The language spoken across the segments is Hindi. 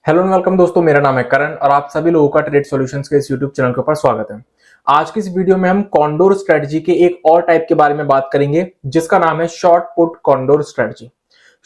हेलो एंड वेलकम दोस्तों, मेरा नाम है करण और आप सभी लोगों का ट्रेड सॉल्यूशंस के इस यूट्यूब चैनल के ऊपर स्वागत है। आज की इस वीडियो में हम कॉन्डोर स्ट्रेटजी के एक और टाइप के बारे में बात करेंगे जिसका नाम है short put condor strategy.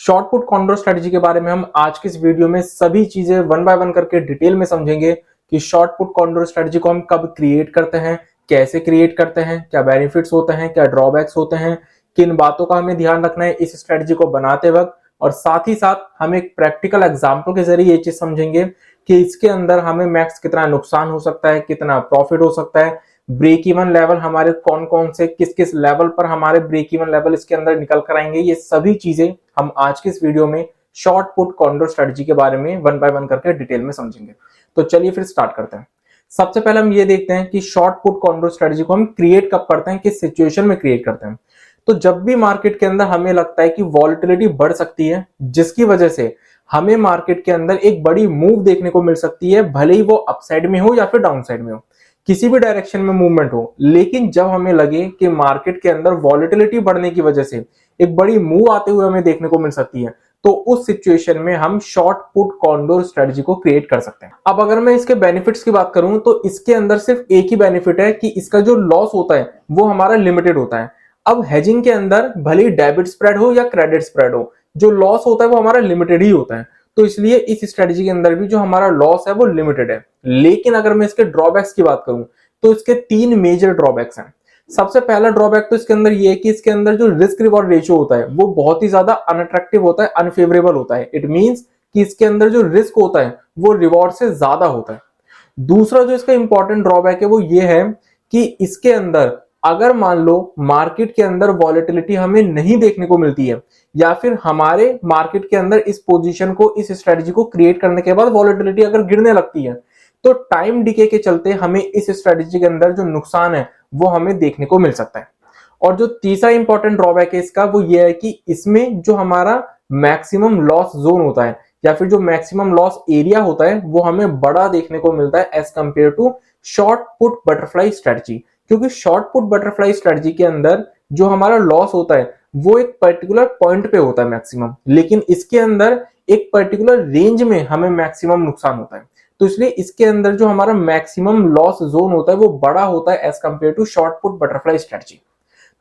Short put condor strategy के बारे में हम आज की इस वीडियो में सभी चीजें वन बाय वन करके डिटेल में समझेंगे कि शॉर्ट पुट कॉन्डोर स्ट्रेटजी को हम कब क्रिएट करते हैं, कैसे क्रिएट करते हैं, क्या बेनिफिट्स होते हैं, क्या ड्रॉबैक्स होते हैं, किन बातों का हमें ध्यान रखना है इस स्ट्रेटजी को बनाते वक्त, और साथ ही साथ हम एक प्रैक्टिकल एग्जांपल के जरिए ये चीज समझेंगे कि इसके अंदर हमें मैक्स कितना नुकसान हो सकता है, कितना प्रॉफिट हो सकता है, ब्रेक इवन लेवल हमारे कौन कौन से किस किस लेवल पर हमारे ब्रेक इवन लेवल इसके अंदर निकल कर आएंगे। ये सभी चीजें हम आज की इस वीडियो में शॉर्ट पुट कॉन्डोर स्ट्रेटजी के बारे में वन बाय वन करके डिटेल में समझेंगे। तो चलिए फिर स्टार्ट करते हैं। सबसे पहले हम ये देखते हैं कि शॉर्ट पुट कॉन्डोर स्ट्रेटजी को हम क्रिएट कब करते हैं, किस सिचुएशन में क्रिएट करते हैं। तो जब भी मार्केट के अंदर हमें लगता है कि वॉलेटिलिटी बढ़ सकती है जिसकी वजह से हमें मार्केट के अंदर एक बड़ी मूव देखने को मिल सकती है, भले ही वो अपसाइड में हो या फिर डाउन साइड में हो, किसी भी डायरेक्शन में मूवमेंट हो, लेकिन जब हमें लगे कि मार्केट के अंदर वॉलेटिलिटी बढ़ने की वजह से एक बड़ी मूव आते हुए हमें देखने को मिल सकती है, तो उस सिचुएशन में हम शॉर्ट पुट कॉन्डोर स्ट्रेटजी को क्रिएट कर सकते हैं। अब अगर मैं इसके बेनिफिट्स की बात करूं तो इसके अंदर सिर्फ एक ही बेनिफिट है कि इसका जो लॉस होता है वो हमारा लिमिटेड होता है। अब हेजिंग के अंदर भले ही डेबिट स्प्रेड हो या क्रेडिट स्प्रेड हो, जो लॉस होता है वो हमारा लिमिटेड ही होता है। तो इसलिए इस स्ट्रेटजी के अंदर भी जो हमारा लॉस है वो लिमिटेड है। लेकिन अगर मैं इसके ड्रॉबैक्स की बात करूं तो इसके तीन मेजर ड्रॉबैक्स हैं। सबसे पहला ड्रॉबैक तो इसके अंदर ये है कि इसके अंदर जो रिस्क रिवॉर्ड रेशियो होता है वो बहुत ही ज्यादा अनअट्रैक्टिव होता है, अनफेवरेबल होता है। इट मींस कि इसके अंदर जो रिस्क होता है वो रिवॉर्ड से ज्यादा होता है। दूसरा जो इसका इंपॉर्टेंट ड्रॉबैक है वो ये है कि इसके अंदर अगर मान लो मार्केट के अंदर वॉलेटिलिटी हमें नहीं देखने को मिलती है, या फिर हमारे मार्केट के अंदर इस पोजीशन को, इस स्ट्रेटजी को क्रिएट करने के बाद वॉलेटिलिटी अगर गिरने लगती है, तो टाइम डिके के चलते हमें इस स्ट्रेटजी के अंदर जो नुकसान है वो हमें देखने को मिल सकता है। और जो तीसरा इंपॉर्टेंट ड्रॉबैक है इसका वो ये है कि इसमें जो हमारा मैक्सिमम लॉस जोन होता है या फिर जो मैक्सिमम लॉस एरिया होता है वो हमें बड़ा देखने को मिलता है as compare to short put butterfly strategy. क्योंकि शॉर्ट पुट बटरफ्लाई स्ट्रेटजी के अंदर जो हमारा लॉस होता है वो एक पर्टिकुलर पॉइंट पे होता है मैक्सिमम, लेकिन इसके अंदर एक पर्टिकुलर रेंज में हमें मैक्सिमम नुकसान होता है। तो इसलिए इसके अंदर जो हमारा मैक्सिमम लॉस जोन होता है वो बड़ा होता है as compare to short put butterfly strategy.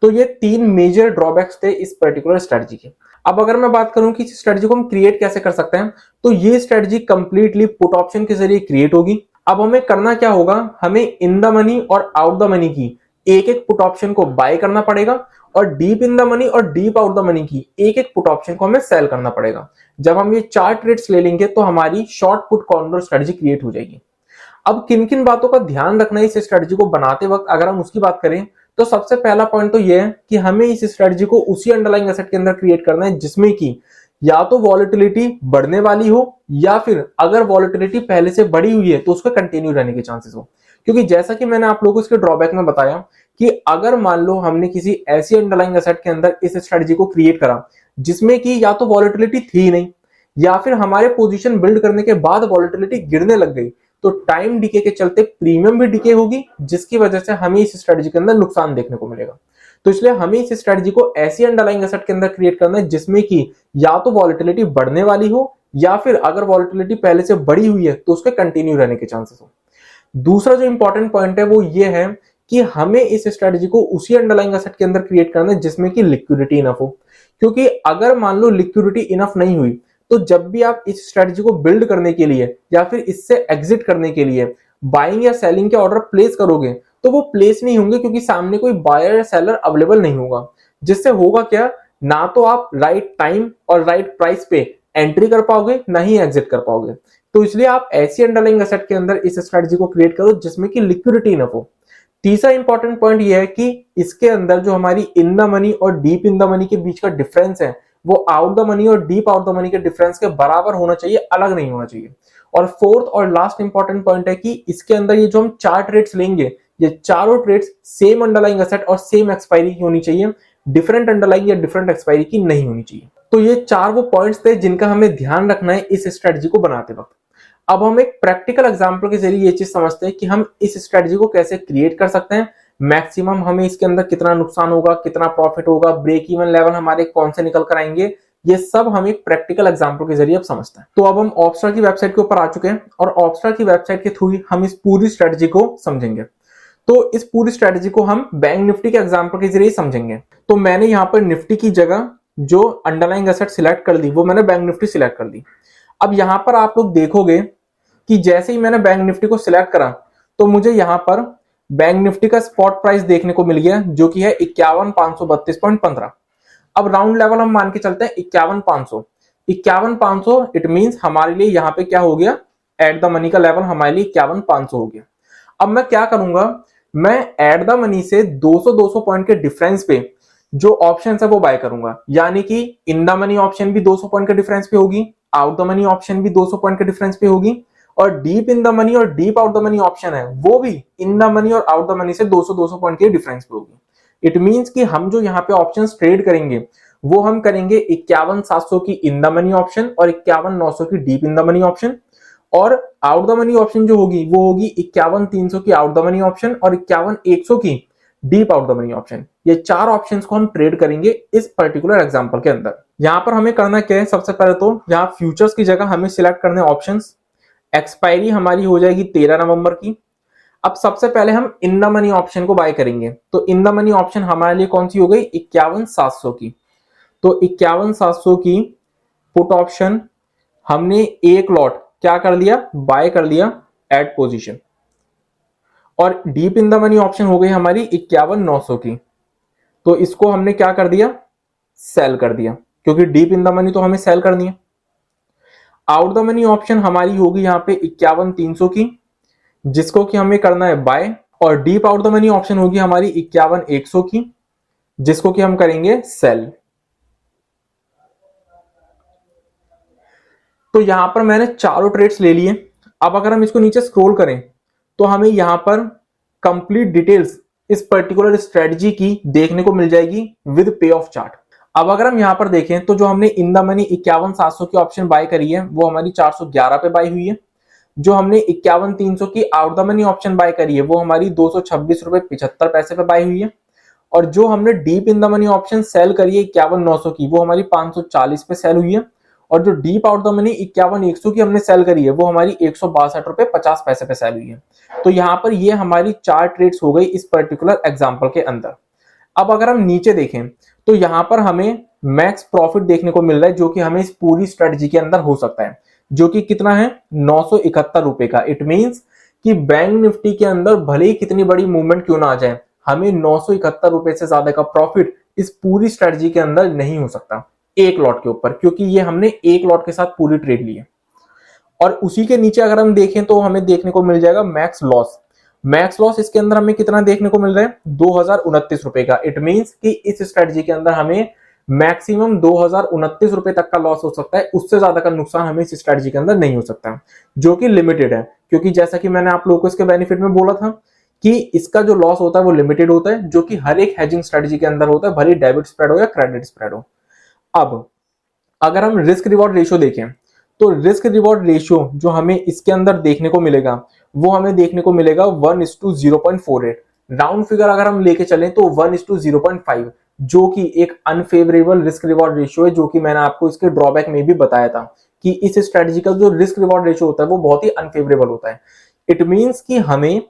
तो ये तीन मेजर ड्रॉबैक्स थे इस पर्टिकुलर स्ट्रेटजी के। अब अगर मैं बात करूं कि इस स्ट्रेटजी को हम क्रिएट कैसे कर सकते हैं, तो ये स्ट्रेटजी कंप्लीटली पुट ऑप्शन के जरिए क्रिएट होगी। अब हमें करना क्या होगा, हमें इन द मनी और आउट द मनी की एक एक पुट ऑप्शन को बाय करना पड़ेगा और डीप इन द मनी और डीप आउट द मनी की एक एक पुट ऑप्शन को हमें सेल करना पड़ेगा। जब हम ये 4 ट्रेड्स ले लेंगे तो हमारी short put condor strategy create हो जाएगी। अब किन किन बातों का ध्यान रखना है इस स्ट्रेटजी को बनाते वक्त, अगर हम उसकी बात करें तो सबसे पहला पॉइंट तो यह है कि हमें इस स्ट्रेटजी को उसी अंडरलाइंग एसेट के अंदर क्रिएट करना है जिसमें कि या तो वॉलेटिलिटी बढ़ने वाली हो या फिर अगर वॉलेटिलिटी पहले से बढ़ी हुई है तो उसका कंटिन्यू रहने के चांसेस हो। क्योंकि जैसा कि मैंने आप लोगों को इसके ड्रॉबैक में बताया कि अगर मान लो हमने किसी ऐसी अंडरलाइंग एसेट के अंदर इस स्ट्रेटजी को क्रिएट करा जिसमें कि या तो वॉलेटिलिटी थी नहीं या फिर हमारे पोजीशन बिल्ड करने के बाद वॉलेटिलिटी गिरने लग गई, तो टाइम डिके के चलते प्रीमियम भी डिके होगी जिसकी वजह से हमें इस स्ट्रेटजी के अंदर नुकसान देखने को मिलेगा। तो इसलिए हमें इस स्ट्रेटजी को ऐसी अंडरलाइंग एसेट के अंदर क्रिएट करना है जिसमें कि या तो वॉलेटिलिटी बढ़ने वाली हो या फिर अगर वॉलेटिलिटी पहले से बढ़ी हुई है तो उसके कंटिन्यू रहने के चांसेस हो। दूसरा जो इंपॉर्टेंट पॉइंट है वो ये है कि हमें इस स्ट्रेटजी को उसी अंडरलाइंग एसेट के अंदर क्रिएट करना है जिसमें कि लिक्विडिटी इनफ हो। क्योंकि अगर मान लो लिक्विडिटी इनफ नहीं हुई तो जब भी आप इस स्ट्रेटजी को बिल्ड करने के लिए या फिर इससे एग्जिट करने के लिए बाइंग या सेलिंग के ऑर्डर प्लेस करोगे तो वो प्लेस नहीं होंगे क्योंकि सामने कोई बायर या सेलर अवेलेबल नहीं होगा। जिससे होगा क्या, ना तो आप राइट टाइम और राइट प्राइस पे एंट्री कर पाओगे ना ही एग्जिट कर पाओगे। तो इसलिए आप ऐसी अंडरलाइंग एसेट के अंदर इस स्ट्रेटजी को क्रिएट करो जिसमें कि लिक्विडिटी इनफ हो। तीसरा इंपॉर्टेंट पॉइंट यह है कि इसके अंदर जो हमारी इन द मनी और डीप इन द मनी के बीच का डिफरेंस है वो आउट द मनी और डीप आउट द मनी के डिफरेंस के बराबर होना चाहिए, अलग नहीं होना चाहिए। और फोर्थ और लास्ट इंपॉर्टेंट पॉइंट है कि इसके अंदर ये जो हम 4 ट्रेड्स लेंगे ये चारों ट्रेड्स सेम अंडरलाइंग एसेट और सेम एक्सपायरी की होनी चाहिए, डिफरेंट अंडरलाइंग या डिफरेंट एक्सपायरी की नहीं होनी चाहिए। तो ये 4 वो पॉइंट्स थे जिनका हमें ध्यान रखना है इस स्ट्रेटजी को बनाते वक्त। अब हम एक प्रैक्टिकल एग्जांपल के जरिए ये चीज समझते हैं कि हम इस स्ट्रेटजी को कैसे क्रिएट कर सकते हैं, मैक्सिमम हमें इसके अंदर कितना नुकसान होगा, कितना प्रॉफिट होगा, ब्रेक इवन लेवल हमारे कौन से निकल कर आएंगे, ये सब हम एक प्रैक्टिकल एग्जांपल के जरिए अब समझते हैं। तो अब हम ऑप्सरा की वेबसाइट के ऊपर आ चुके हैं और ऑप्सरा की वेबसाइट के थ्रू ही हम इस पूरी स्ट्रेटजी को समझेंगे। तो इस पूरी स्ट्रेटजी को हम बैंक निफ्टी के एग्जांपल के जरिए समझेंगे। तो मैंने यहाँ पर निफ्टी की जगह जो अंडरलाइंग एसेट सिलेक्ट कर दी वो मैंने बैंक निफ्टी सिलेक्ट कर दी। अब यहाँ पर आप लोग देखोगे कि जैसे ही मैंने बैंक निफ्टी को सिलेक्ट करा तो मुझे यहाँ पर बैंक निफ्टी का स्पॉट प्राइस देखने को मिल गया जो कि है 51,532.15। अब राउंड लेवल हम मान के चलते हैं 51,500। 51,500 इट मींस हमारे लिए यहाँ पे क्या हो गया, एट द मनी का लेवल हमारे लिए 51,500 हो गया। अब मैं क्या करूंगा, मैं एट द मनी से 200 पॉइंट के डिफरेंस पे जो ऑप्शन है वो बाय करूंगा, यानी कि इन द मनी ऑप्शन भी 200 पॉइंट के डिफरेंस पे होगी, आउट द मनी ऑप्शन भी 200 पॉइंट के डिफरेंस पे होगी, और डीप इन द मनी और deep out the money option है वो भी इन द मनी और आउट द मनी से 200 पॉइंट के डिफरेंस पे होगी। इट मींस कि हम जो यहाँ पे ऑप्शन ट्रेड करेंगे वो हम करेंगे 51,700 की इन द मनी ऑप्शन और 51,900 की deep in the money option, और आउट द मनी ऑप्शन जो होगी वो होगी 51,300 की आउट द मनी ऑप्शन और 51,100 की deep out the money option. ये चार ऑप्शंस को हम ट्रेड करेंगे इस पर्टिकुलर एग्जांपल के अंदर। यहां पर हमें करना क्या है, सबसे पहले तो यहां फ्यूचर्स की जगह हमें सिलेक्ट करने ऑप्शंस। एक्सपायरी हमारी हो जाएगी 13 नवंबर की। अब सबसे पहले हम इन द मनी ऑप्शन को बाय करेंगे, तो इन द मनी ऑप्शन हमारे लिए कौन सी हो गई, 51,700 की। तो 51,700 की पुट ऑप्शन हमने एक लॉट क्या कर लिया, बाय कर लिया एट पोजीशन। और deep in the money option हो गई हमारी 51,900 की, तो इसको हमने क्या कर दिया, सेल कर दिया, क्योंकि डीप इन द मनी तो हमें सेल करनी है। आउट द मनी ऑप्शन हमारी होगी यहाँ पे 51,300 की, जिसको कि हमें करना है बाय, और deep out the money option होगी हमारी 51,100 की, जिसको कि हम करेंगे सेल। तो यहां पर मैंने चारों ट्रेड्स ले लिए। अब अगर हम इसको नीचे स्क्रॉल करें तो हमें यहां पर कंप्लीट डिटेल्स इस पर्टिकुलर स्ट्रेटजी की देखने को मिल जाएगी विद पे ऑफ चार्ट। अब अगर हम यहां पर देखें तो जो हमने इन द मनी 51,700 की ऑप्शन बाय करी है वो हमारी 411 पे बाय हुई है। जो हमने 51,300 की out the money option buy करी है वो हमारी 226 रुपए 75 पैसे पे बाय हुई है। और जो हमने deep in the money option sell करी है 51,900 की वो हमारी 540 पे सेल हुई है। और जो डीप आउट द मनी 51,100 की हमने सेल करी है वो हमारी 162 रुपए 50 पैसे पे सेल हुई है। तो यहाँ पर ये हमारी चार ट्रेड्स हो गई इस पर्टिकुलर एग्जांपल के अंदर। अब अगर हम नीचे देखें तो यहाँ पर हमें मैक्स प्रॉफिट देखने को मिल रहा है जो कि हमें इस पूरी स्ट्रेटजी के अंदर हो सकता है, जो कि कितना है 971 रुपए का। इट मींस कि बैंक निफ्टी के अंदर भले ही कितनी बड़ी मूवमेंट क्यों ना आ जाए, हमें 971 रुपए से ज्यादा का प्रॉफिट इस पूरी स्ट्रेटजी के अंदर नहीं हो सकता एक लॉट के ऊपर, क्योंकि ये हमने एक लॉट के साथ पूरी ट्रेड ली है। और उसी के नीचे अगर हम देखें तो हमें देखने को मिल जाएगा मैक्स लॉस। मैक्स लॉस इसके अंदर हमें कितना देखने को मिल रहा है, 2,029 रुपए का। इट मींस कि इस स्ट्रेटजी के अंदर हमें मैक्सिमम 2,029 रुपए तक का लॉस हो सकता है, उससे ज्यादा का नुकसान हमें इस स्ट्रेटजी के अंदर नहीं हो सकता, जो कि लिमिटेड है। क्योंकि जैसा कि मैंने आप लोगों को इसके बेनिफिट में बोला था कि इसका जो लॉस होता है वो लिमिटेड होता है, जो कि हर एक हेजिंग स्ट्रेटजी के अंदर होता है, भले डेबिट स्प्रेड हो या क्रेडिट स्प्रेड हो। अब अगर हम रिस्क रिवॉर्ड रेशियो देखें तो रिस्क रिवॉर्ड रेशियो जो हमें इसके अंदर देखने को मिलेगा वो हमें देखने को मिलेगा 1:0.48। राउंड फिगर अगर हम लेके चलें तो 1:0.5, जो कि एक अनफेवरेबल रिस्क रिवॉर्ड रेशियो है, जो कि मैंने आपको इसके ड्रॉबैक में भी बताया था कि इस स्ट्रेटजी का जो रिस्क रिवॉर्ड रेशियो होता है वो बहुत ही अनफेवरेबल होता है। इट मींस कि हमें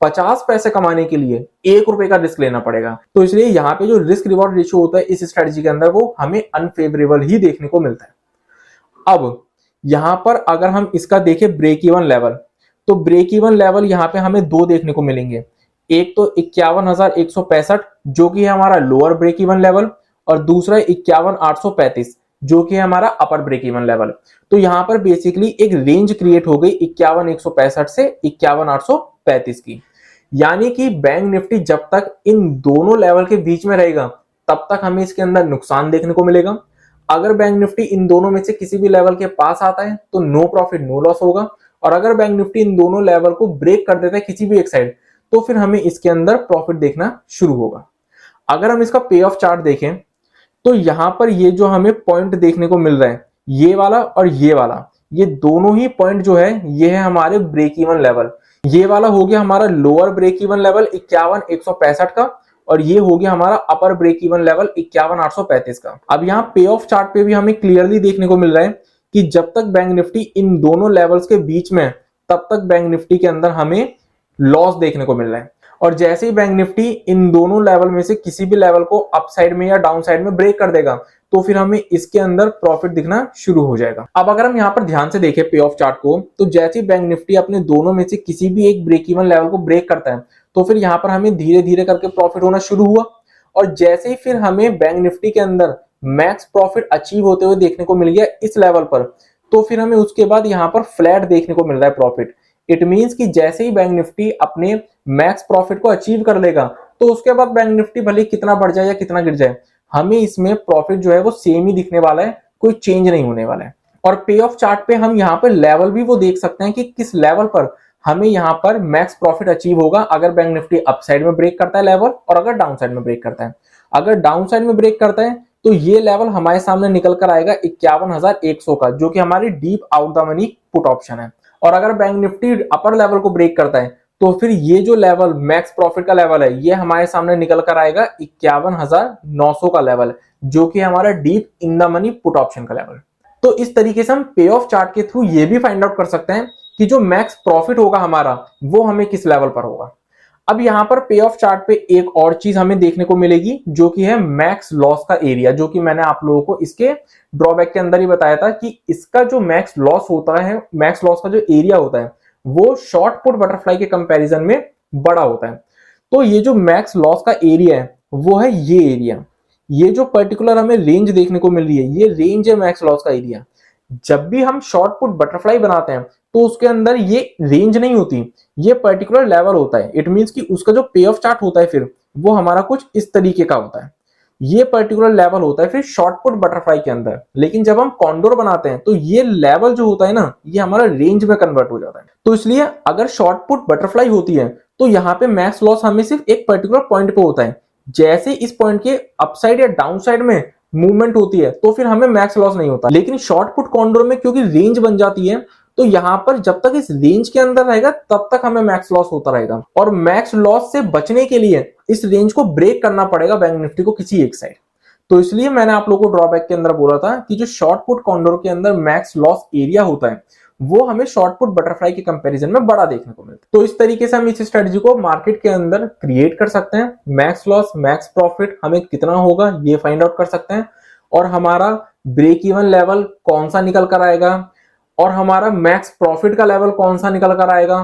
50 पैसे कमाने के लिए 1 रुपए का रिस्क लेना पड़ेगा। तो इसलिए यहाँ पे जो रिस्क रिवॉर्ड रेशियो होता है इस स्ट्रेटजी के अंदर वो हमें अनफेवरेबल ही देखने को मिलता है। अब यहां पर अगर हम इसका देखें ब्रेक इवन लेवल, तो ब्रेक इवन लेवल यहां पे हमें दो देखने को मिलेंगे। एक तो 51,165 जो कि है हमारा लोअर ब्रेक इवन लेवल, और दूसरा 51,835 जो कि है हमारा अपर ब्रेक इवन लेवल। तो यहां पर बेसिकली एक रेंज क्रिएट हो गई 51,165 से 51,835 की, यानी कि बैंक निफ्टी जब तक इन दोनों लेवल के बीच में रहेगा तब तक हमें इसके अंदर नुकसान देखने को मिलेगा। अगर बैंक निफ्टी इन दोनों में से किसी भी लेवल के पास आता है तो नो प्रॉफिट नो लॉस होगा, और अगर बैंक निफ्टी इन दोनों लेवल को ब्रेक कर देता है किसी भी एक साइड तो फिर हमें इसके अंदर प्रॉफिट देखना शुरू होगा। अगर हम इसका पे ऑफ चार्ट देखें तो यहां पर ये जो हमें पॉइंट देखने को मिल रहा है ये वाला और ये वाला, ये दोनों ही पॉइंट जो है ये है हमारे ब्रेक इवन लेवल। ये वाला हो गया हमारा लोअर ब्रेक इवन लेवल 51,165 का, और ये हो गया हमारा अपर ब्रेक इवन लेवल 51,835 का। अब यहाँ पे ऑफ चार्ट पे भी हमें क्लियरली देखने को मिल रहा है कि जब तक बैंक निफ्टी इन दोनों लेवल्स के बीच में, तब तक बैंक निफ्टी के अंदर हमें लॉस देखने को मिल रहा है। और जैसे ही बैंक निफ्टी इन दोनों लेवल में से किसी भी लेवल को अप साइड में या डाउन साइड में ब्रेक कर देगा, तो फिर हमें इसके अंदर प्रॉफिट दिखना शुरू हो जाएगा। अब अगर हम यहाँ पर ध्यान से देखें पे ऑफ चार्ट को, तो जैसे ही बैंक निफ्टी अपने दोनों में से किसी भी एक ब्रेक इवन लेवल को ब्रेक करता है, तो फिर यहाँ पर हमें धीरे धीरे करके प्रॉफिट होना शुरू हुआ। और जैसे ही फिर हमें बैंक निफ्टी के अंदर मैक्स प्रॉफिट अचीव होते हुए देखने को मिल गया इस लेवल पर, तो फिर हमें उसके बाद यहाँ पर फ्लैट देखने को मिल रहा है प्रॉफिट। इट मींस कि जैसे ही बैंक निफ्टी अपने मैक्स प्रॉफिट को अचीव कर लेगा, तो उसके बाद बैंक निफ्टी भले कितना बढ़ जाए या कितना गिर जाए, हमें इसमें प्रॉफिट जो है वो सेम ही दिखने वाला है, कोई चेंज नहीं होने वाला है। और पे ऑफ चार्ट पे हम यहाँ पर लेवल भी वो देख सकते हैं कि किस लेवल पर हमें यहाँ पर मैक्स प्रॉफिट अचीव होगा, अगर बैंक निफ्टी अप साइड में ब्रेक करता है लेवल, और अगर डाउन साइड में ब्रेक करता है। अगर डाउन साइड में ब्रेक करता है तो ये लेवल हमारे सामने निकल कर आएगा 51,100 का, जो कि हमारी deep out the money put option है। और अगर बैंक निफ्टी अपर लेवल को ब्रेक करता है, तो फिर ये जो लेवल मैक्स प्रॉफिट का लेवल है, ये हमारे सामने निकल कर आएगा 51,900 का लेवल, जो कि हमारा deep in the money put option का लेवल। तो इस तरीके से हम पे ऑफ चार्ट के थ्रू ये भी फाइंड आउट कर सकते हैं कि जो मैक्स प्रॉफिट होगा हमारा, वो हमें किस लेवल पर होगा। अब यहाँ पर पे ऑफ चार्ट पे एक और चीज हमें देखने को मिलेगी, जो कि है मैक्स लॉस का एरिया, जो कि मैंने आप लोगों को इसके ड्रॉबैक के अंदर ही बताया था कि इसका जो मैक्स लॉस होता है, मैक्स लॉस का जो एरिया होता है, वो शॉर्ट पुट बटरफ्लाई के कंपैरिजन में बड़ा होता है। तो ये जो मैक्स लॉस का एरिया है, वो है ये एरिया। ये जो पर्टिकुलर हमें रेंज देखने को मिल रही है, ये रेंज है मैक्स लॉस का एरिया। जब भी हम शॉर्ट पुट बटरफ्लाई बनाते हैं, तो उसके अंदर ये रेंज नहीं होती, ये पर्टिकुलर लेवल होता है। इट मींस कि उसका जो पे ऑफ चार्ट होता है फिर वो हमारा कुछ इस तरीके का होता है। ये पर्टिकुलर लेवल होता है फिर शॉर्ट पुट बटरफ्लाई के अंदर। लेकिन जब हम कॉन्डोर बनाते हैं, तो ये लेवल जो होता है ना, ये हमारा रेंज में कन्वर्ट हो जाता है। तो इसलिए अगर शॉर्ट पुट बटरफ्लाई होती है, तो यहाँ पे मैक्स लॉस हमें सिर्फ एक पर्टिकुलर पॉइंट पे होता है। जैसे इस पॉइंट के अपसाइड या डाउन साइड में मूवमेंट होती है, तो फिर हमें मैक्स लॉस नहीं होता। लेकिन शॉर्ट पुट कॉन्डोर में क्योंकि रेंज बन जाती है, तो यहां पर जब तक इस रेंज के अंदर रहेगा, तब तक हमें मैक्स लॉस होता रहेगा। और मैक्स लॉस से बचने के लिए इस रेंज को ब्रेक करना पड़ेगा बैंक निफ्टी को किसी एक साइड। तो इसलिए मैंने आप लोगों को ड्रॉबैक के अंदर बोला था कि जो शॉर्ट पुट कॉन्डोर के अंदर मैक्स लॉस एरिया होता है, वो हमें शॉर्ट पुट बटरफ्लाई के कंपैरिजन में बड़ा देखने को मिलता है। तो इस तरीके से हम इस स्ट्रेटजी को मार्केट के अंदर क्रिएट कर सकते हैं। मैक्स लॉस, मैक्स प्रॉफिट हमें कितना होगा ये फाइंड आउट कर सकते हैं, और हमारा ब्रेक इवन लेवल कौन सा निकल कर आएगा, और हमारा मैक्स प्रॉफिट का लेवल कौन सा निकल कर आएगा,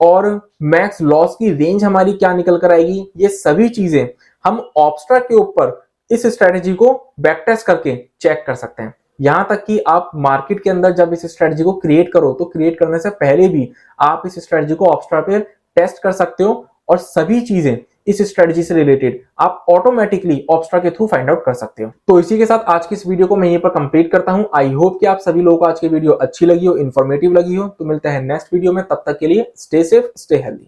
और मैक्स लॉस की रेंज हमारी क्या निकल कर आएगी। ये सभी चीजें हम ऑब्स्ट्रा के ऊपर इस स्ट्रेटजी को बैक टेस्ट करके चेक कर सकते हैं। यहां तक कि आप मार्केट के अंदर जब इस स्ट्रेटजी को क्रिएट करो, तो क्रिएट करने से पहले भी आप इस स्ट्रेटजी को ऑब्स्ट्रा पे टेस्ट कर सकते हो, और सभी चीजें इस स्ट्रेटजी से रिलेटेड आप ऑटोमेटिकली ऑब्स्ट्रा के थ्रू फाइंड आउट कर सकते हो। तो इसी के साथ आज की इस वीडियो को मैं यहीं पर कंप्लीट करता हूं। आई होप कि आप सभी लोगों को आज की वीडियो अच्छी लगी हो, इन्फॉर्मेटिव लगी हो। तो मिलते हैं नेक्स्ट वीडियो में, तब तक के लिए स्टे सेफ, स्टे हेल्दी।